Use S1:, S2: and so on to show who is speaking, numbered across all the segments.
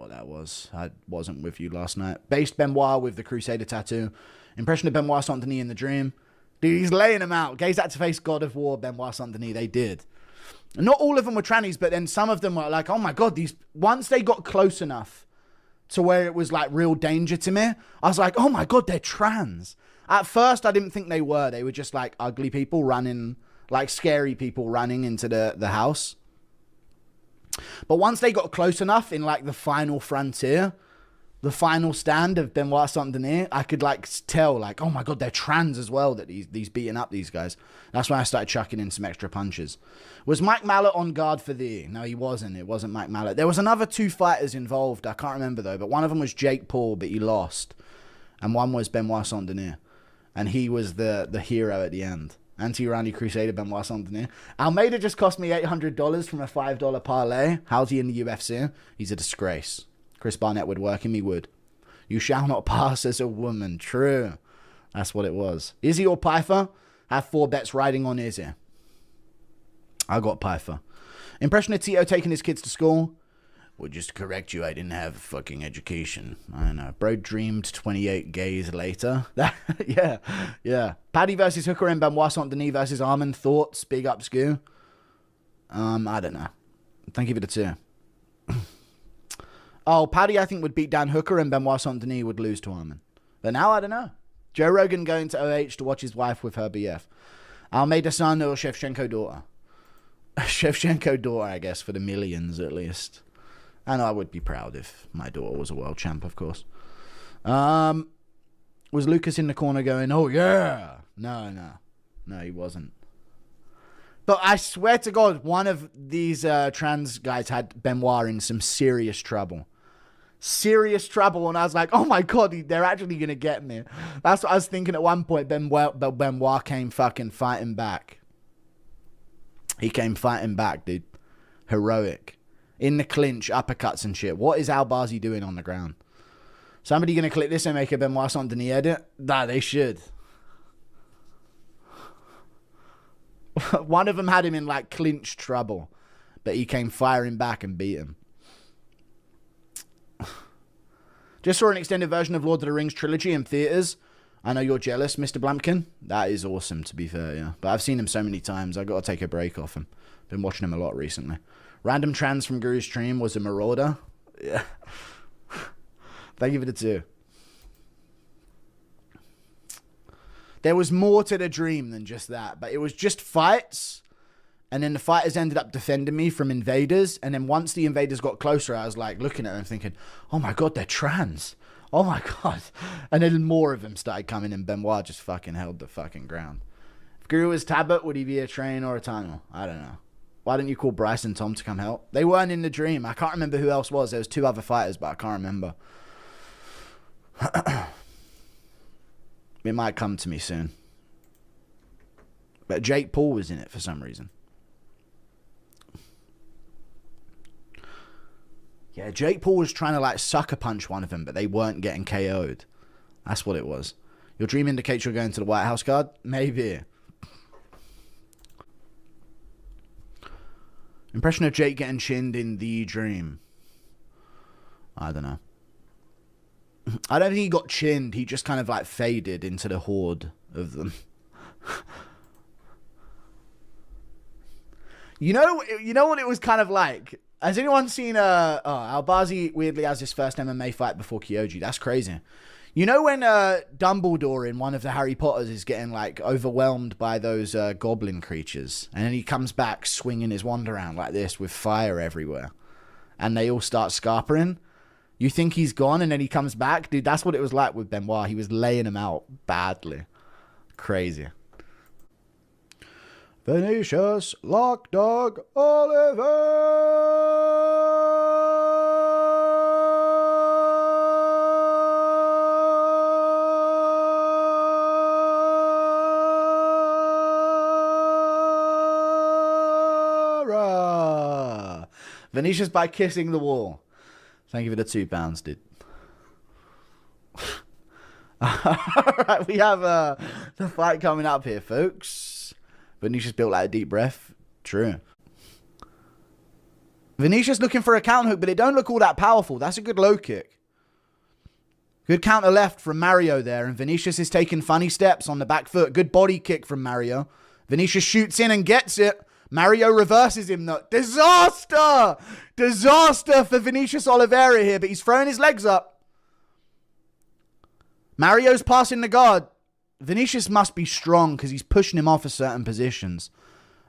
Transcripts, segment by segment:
S1: what that was. I wasn't with you last night. Based Benoit with the Crusader tattoo. Impression of Benoit Saint-Denis in the dream. Dude, he's laying them out. Gaze had to face God of War, Benoit Saint-Denis. They did. Not all of them were trannies, but then some of them were like, oh my God, these... Once they got close enough to where it was like real danger to me, I was like, oh my God, they're trans. At first, I didn't think they were. They were just like ugly people running, like scary people running into the house. But once they got close enough in like the final frontier, the final stand of Benoit Saint-Denis, I could like tell like, oh my God, they're trans as well, that he's beating up these guys. That's when I started chucking in some extra punches. Was Mike Mallet on guard for thee? No, he wasn't. It wasn't Mike Mallet. There was another 2 fighters involved. I can't remember though, but one of them was Jake Paul, but he lost. And one was Benoit Saint-Denis. And he was the hero at the end. Anti-Irani Crusader Benoit Saint-Denis. Almeida just cost me $800 from a $5 parlay. How's he in the UFC? He's a disgrace. Chris Barnett would work him, he would. You shall not pass as a woman. True. That's what it was. Izzy or Pyfer? Have 4 bets riding on Izzy. I got Pyfer. Impression of Tito taking his kids to school? Well, just to correct you, I didn't have a fucking education. I don't know. Bro dreamed 28 gays later. yeah. Paddy versus Hooker and Benoit Saint-Denis versus Armin. Thoughts? Big up, Scoo. I don't know. Thank you for the 2. Oh, Paddy, I think, would beat Dan Hooker and Benoit Saint-Denis would lose to Armin. But now, I don't know. Joe Rogan going to OH to watch his wife with her BF. Almeida son or Shevchenko daughter? Shevchenko daughter, I guess, for the millions at least. And I would be proud if my daughter was a world champ, of course. Was Lucas in the corner going, oh, yeah? No, he wasn't. But I swear to God, one of these trans guys had Benoit in some serious trouble. Serious trouble. And I was like, oh my God, they're actually going to get me. That's what I was thinking at one point. Benoit came fucking fighting back. He came fighting back, dude. Heroic. In the clinch, uppercuts and shit. What is Albazi doing on the ground? Somebody going to click this and make a Benoit Saint-Denis edit? Nah, they should. One of them had him in like clinch trouble, but he came firing back and beat him. Just saw an extended version of Lord of the Rings trilogy in theaters. I know you're jealous, Mr. Blumpkin. That is awesome, to be fair, yeah. But I've seen him so many times, I've got to take a break off him. Been watching him a lot recently. Random trans from Guru's stream was a marauder. Yeah. Thank you for the 2. There was more to the dream than just that, but it was just fights. And then the fighters ended up defending me from invaders. And then once the invaders got closer, I was like looking at them thinking, oh my God, they're trans. Oh my God. And then more of them started coming and Benoit just fucking held the fucking ground. If Guru was Tabit, would he be a train or a tunnel? I don't know. Why didn't you call Bryce and Tom to come help? They weren't in the dream. I can't remember who else was. There was 2 other fighters, but I can't remember. It might come to me soon. But Jake Paul was in it for some reason. Yeah, Jake Paul was trying to like sucker punch one of them, but they weren't getting KO'd. That's what it was. Your dream indicates you're going to the White House guard? Maybe. Impression of Jake getting chinned in the dream. I don't know. I don't think he got chinned. He just kind of like faded into the horde of them. You know what it was kind of like? Has anyone seen Albazi weirdly has his first MMA fight before Kyoji? That's crazy. You know when Dumbledore in one of the Harry Potters is getting like overwhelmed by those goblin creatures, and then he comes back swinging his wand around like this with fire everywhere, and they all start scarpering? You think he's gone, and then he comes back? Dude, that's what it was like with Benoit. He was laying him out badly. Crazy. Venetius, Lockdog, Oliveira. Venetius by kissing the wall. Thank you for the £2, dude. Alright, we have the fight coming up here, folks. Venetius built like a deep breath. True. Vinicius looking for a counter hook, but it don't look all that powerful. That's a good low kick. Good counter left from Mario there, and Vinicius is taking funny steps on the back foot. Good body kick from Mario. Vinicius shoots in and gets it. Mario reverses him though. Disaster! Disaster for Vinicius Oliveira here, but he's throwing his legs up. Mario's passing the guard. Vinicius must be strong because he's pushing him off of certain positions.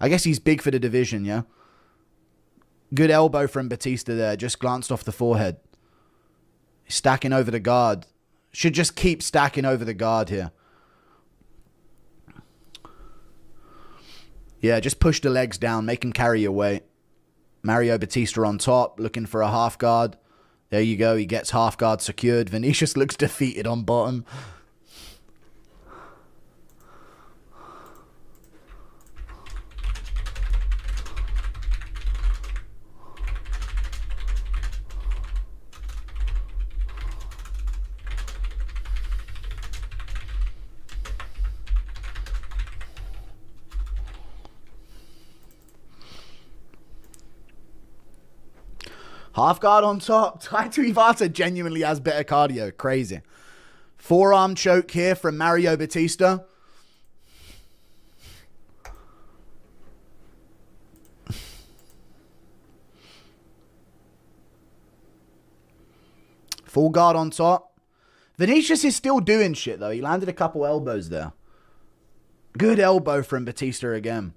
S1: I guess he's big for the division, yeah? Good elbow from Batista there. Just glanced off the forehead. He's stacking over the guard. Should just keep stacking over the guard here. Yeah, just push the legs down. Make him carry your weight. Mario Batista on top. Looking for a half guard. There you go. He gets half guard secured. Vinicius looks defeated on bottom. Half guard on top. Taito Iwata genuinely has better cardio. Crazy. Forearm choke here from Mario Batista. Full guard on top. Vinicius is still doing shit though. He landed a couple elbows there. Good elbow from Batista again.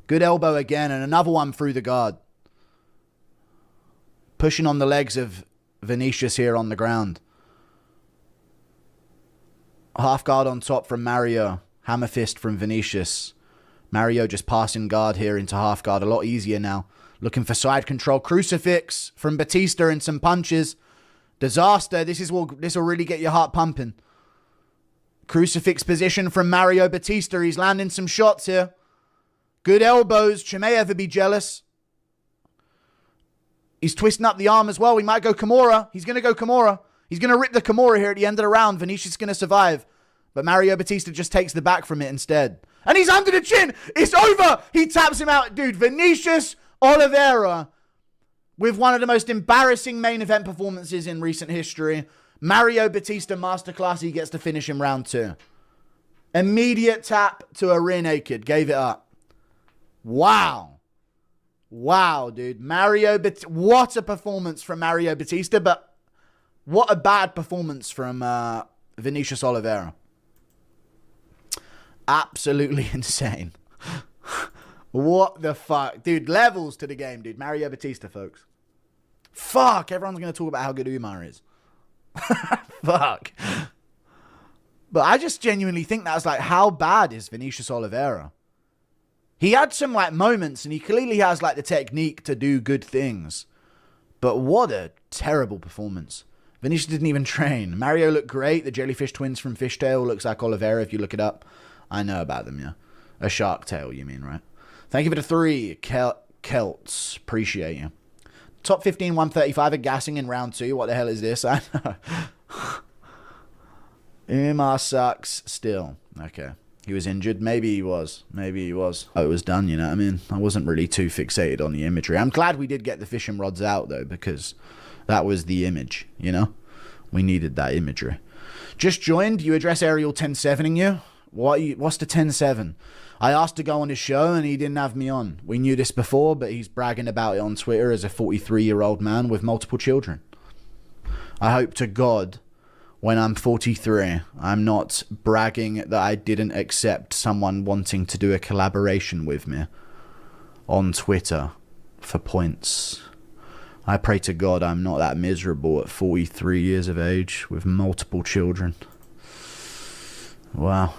S1: Good elbow again and another one through the guard. Pushing on the legs of Vinicius here on the ground. Half guard on top from Mario. Hammer fist from Vinicius. Mario just passing guard here into half guard. A lot easier now. Looking for side control. Crucifix from Batista and some punches. Disaster. This will really get your heart pumping. Crucifix position from Mario Batista. He's landing some shots here. Good elbows. Chimaev would be jealous. He's twisting up the arm as well. He might go Kimura. He's going to go Kimura. He's going to rip the Kimura here at the end of the round. Vinicius is going to survive. But Mario Batista just takes the back from it instead. And he's under the chin. It's over. He taps him out. Dude, Vinicius Oliveira with one of the most embarrassing main event performances in recent history. Mario Batista masterclass. He gets to finish in round 2. Immediate tap to a rear naked. Gave it up. Wow. Wow, dude. What a performance from Mario Batista, but what a bad performance from Vinicius Oliveira. Absolutely insane. What the fuck? Dude, levels to the game, dude. Mario Batista, folks. Fuck, everyone's going to talk about how good Umar is. Fuck. But I just genuinely think that's like, how bad is Vinicius Oliveira? He had some like moments and he clearly has like the technique to do good things. But what a terrible performance. Vinicius didn't even train. Mario looked great. The Jellyfish Twins from Fishtail looks like Oliveira if you look it up. I know about them, yeah. A shark tail, you mean, right? Thank you for the 3. Celts. Appreciate you. Top 15, 135 are gassing in round 2. What the hell is this? I know. Umar sucks still. Okay. He was injured. Maybe he was. Maybe he was. Oh, it was done, you know what I mean? I wasn't really too fixated on the imagery. I'm glad we did get the fishing rods out, though, because that was the image, you know? We needed that imagery. Just joined. You address Ariel 10-7ing you? What's the 10-7? I asked to go on his show, and he didn't have me on. We knew this before, but he's bragging about it on Twitter as a 43-year-old man with multiple children. I hope to God, when I'm 43, I'm not bragging that I didn't accept someone wanting to do a collaboration with me on Twitter for points. I pray to God I'm not that miserable at 43 years of age with multiple children. Wow.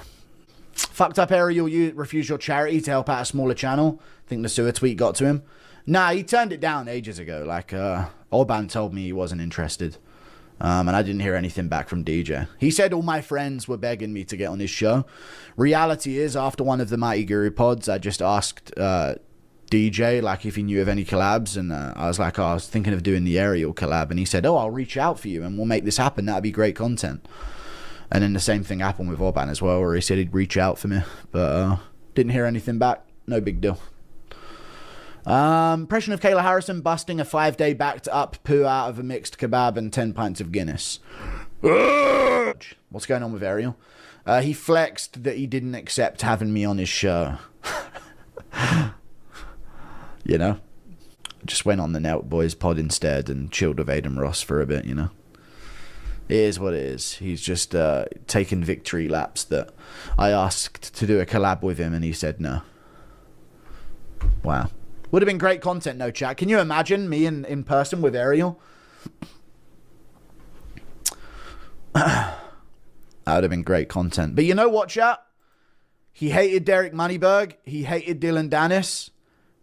S1: Fucked up Ariel, you refused your charity to help out a smaller channel. I think the sewer tweet got to him. Nah, he turned it down ages ago. Like, Orban told me he wasn't interested. And I didn't hear anything back from DJ. He said all my friends were begging me to get on his show. Reality is, after one of the Mighty Guru pods, I just asked DJ, like, if he knew of any collabs. And I was like, oh, I was thinking of doing the Ariel collab. And he said, oh, I'll reach out for you and we'll make this happen. That'd be great content. And then the same thing happened with Orban as well, where he said he'd reach out for me. But didn't hear anything back. No big deal. Impression of Kayla Harrison busting a 5-day backed up poo out of a mixed kebab and 10 pints of Guinness. What's going on with Ariel? He flexed that he didn't accept having me on his show. You know? Just went on the Nelt Boys pod instead and chilled with Adam Ross for a bit, you know? It is what it is. He's just taken victory laps that I asked to do a collab with him and he said no. Wow. Would have been great content, no chat. Can you imagine me in person with Ariel? That would have been great content. But you know what, chat? He hated Derek Moneyberg. He hated Dylan Dennis.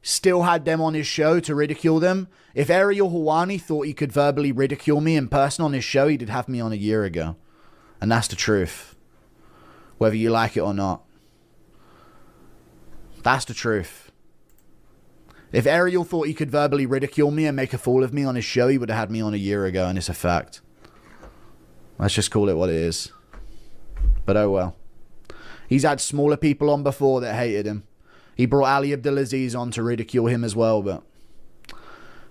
S1: Still had them on his show to ridicule them. If Ariel Helwani thought he could verbally ridicule me in person on his show, he'd have me on a year ago. And that's the truth. Whether you like it or not. That's the truth. If Ariel thought he could verbally ridicule me and make a fool of me on his show, he would have had me on a year ago, and it's a fact. Let's just call it what it is. But oh well. He's had smaller people on before that hated him. He brought Ali Abdulaziz on to ridicule him as well, but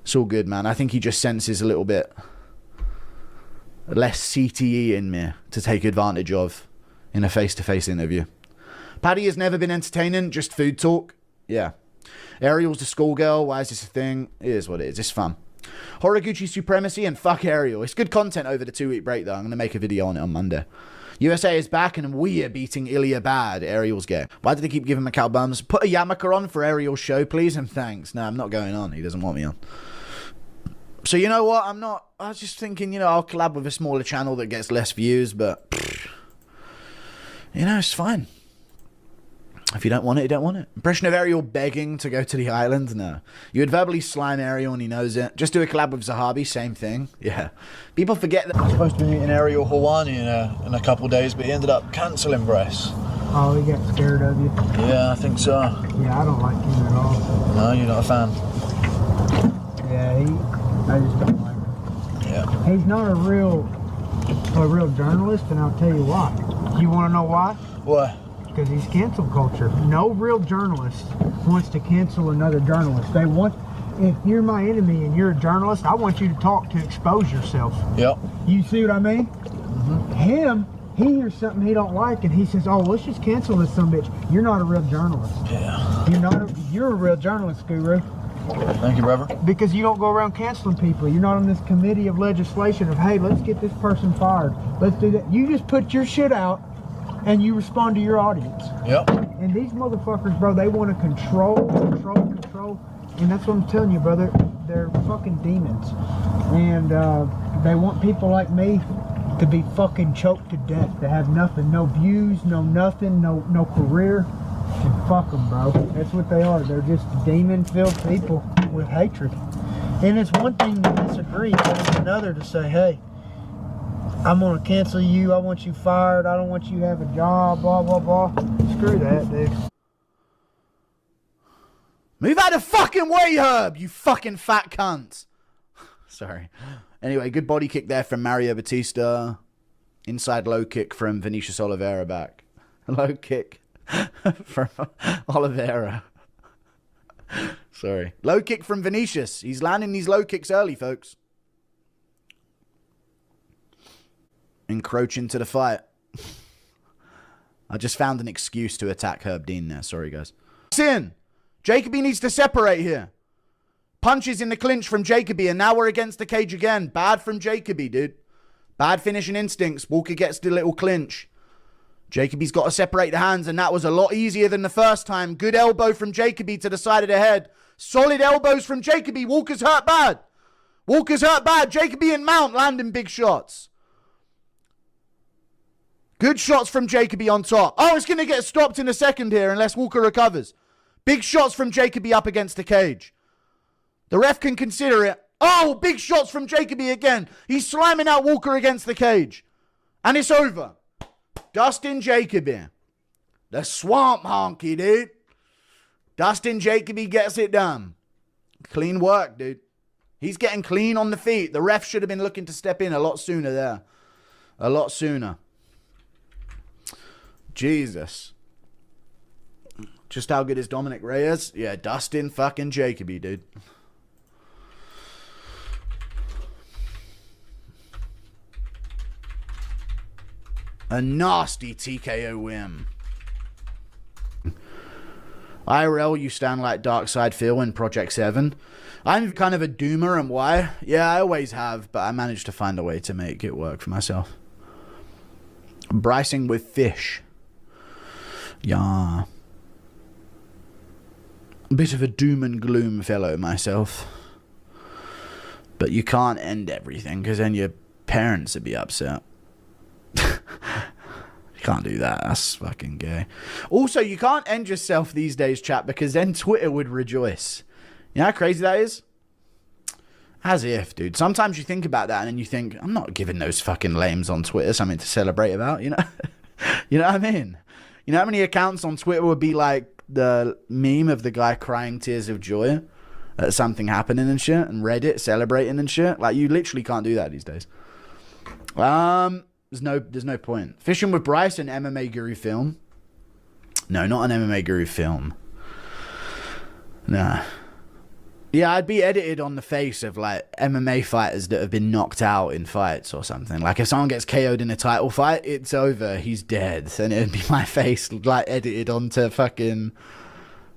S1: it's all good, man. I think he just senses a little bit less CTE in me to take advantage of in a face-to-face interview. Paddy has never been entertaining, just food talk. Yeah. Ariel's the schoolgirl. Why is this a thing? It is what it is. It's fun. Horiguchi Supremacy and fuck Ariel. It's good content over the 2-week break, though. I'm going to make a video on it on Monday. USA is back and we are beating Ilya bad. Ariel's gay. Why did they keep giving Macau bums? Put a yarmulke on for Ariel's show, please, and thanks. No, I'm not going on. He doesn't want me on. So you know what? I was just thinking, you know, I'll collab with a smaller channel that gets less views, but you know, it's fine. If you don't want it, you don't want it. Impression of Ariel begging to go to the island? No. You would verbally slime Ariel and he knows it. Just do a collab with Zahabi, same thing. Yeah. People forget that I'm supposed to be meeting Ariel Helwani in a couple of days, but he ended up cancelling Bryce.
S2: Oh, he got scared of you?
S1: Yeah, I think so.
S2: Yeah, I don't like him at all.
S1: No, you're not a fan?
S2: Yeah, I just don't like him.
S1: Yeah.
S2: He's not a real journalist, and I'll tell you why. You want to know why?
S1: Why?
S2: Because he's cancel culture. No real journalist wants to cancel another journalist. They want, if you're my enemy and you're a journalist, I want you to talk to expose yourself. Yep. You see what I mean? Mm-hmm. He hears something he don't like and he says, oh, let's just cancel this son bitch. You're not a real journalist. Yeah. You're a real journalist, Guru.
S1: Thank you, brother.
S2: Because you don't go around canceling people. You're not on this committee of legislation of, hey, let's get this person fired. Let's do that. You just put your shit out and you respond to your audience. Yep. And these motherfuckers, bro, they want to control. And that's what I'm telling you, brother. They're fucking demons. And they want people like me to be fucking choked to death, to have nothing, no views, no nothing, no career. And fuck them, bro. That's what they are. They're just demon-filled people with hatred. And it's one thing to disagree, but it's another to say, hey, I'm going to cancel you. I want you fired. I don't want you to have a job, blah, blah, blah. Screw that, dude.
S1: Move out of fucking way, Herb, you fucking fat cunt. Sorry. Anyway, good body kick there from Mario Batista. Inside low kick from Vinicius Oliveira back. Low kick from Oliveira. Sorry. Low kick from Vinicius. He's landing these low kicks early, folks. Encroach into the fight. I just found an excuse to attack Herb Dean there. Sorry, guys. Sin. Jacoby needs to separate here. Punches in the clinch from Jacoby, and now we're against the cage again. Bad from Jacoby, dude. Bad finishing instincts. Walker gets the little clinch. Jacoby's got to separate the hands, and that was a lot easier than the first time. Good elbow from Jacoby to the side of the head. Solid elbows from Jacoby. Walker's hurt bad. Walker's hurt bad. Jacoby and Mount landing big shots. Good shots from Jacoby on top. Oh, it's going to get stopped in a second here unless Walker recovers. Big shots from Jacoby up against the cage. The ref can consider it. Oh, big shots from Jacoby again. He's slamming out Walker against the cage. And it's over. Dustin Jacoby. The swamp honky, dude. Dustin Jacoby gets it done. Clean work, dude. He's getting clean on the feet. The ref should have been looking to step in a lot sooner there. A lot sooner. Jesus. Just how good is Dominic Reyes? Yeah, Dustin fucking Jacoby, dude. A nasty TKO win. Ariel, you stand like Darkside Phil in Project 7. I'm kind of a doomer, and why? Yeah, I always have, but I managed to find a way to make it work for myself. Brycing with fish. Yeah. A bit of a doom and gloom fellow myself. But you can't end everything, because then your parents would be upset. You can't do that. That's fucking gay. Also, you can't end yourself these days, chat, because then Twitter would rejoice. You know how crazy that is? As if, dude. Sometimes you think about that and then you think, I'm not giving those fucking lames on Twitter something to celebrate about, you know? You know what I mean? You know how many accounts on Twitter would be like the meme of the guy crying tears of joy at something happening and shit, and Reddit celebrating and shit? Like, you literally can't do that these days. There's no point. Fishing with Bryce, an MMA Guru film. No, not an MMA Guru film. Nah. Yeah, I'd be edited on the face of like MMA fighters that have been knocked out in fights or something. Like if someone gets KO'd in a title fight, it's over. He's dead. And it'd be my face like edited onto fucking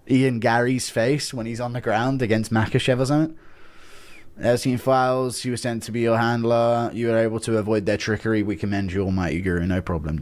S1: Ian Gary's face when he's on the ground against Makachev or something. Epstein Files, you were sent to be your handler. You were able to avoid their trickery. We commend you, almighty Guru. No problem.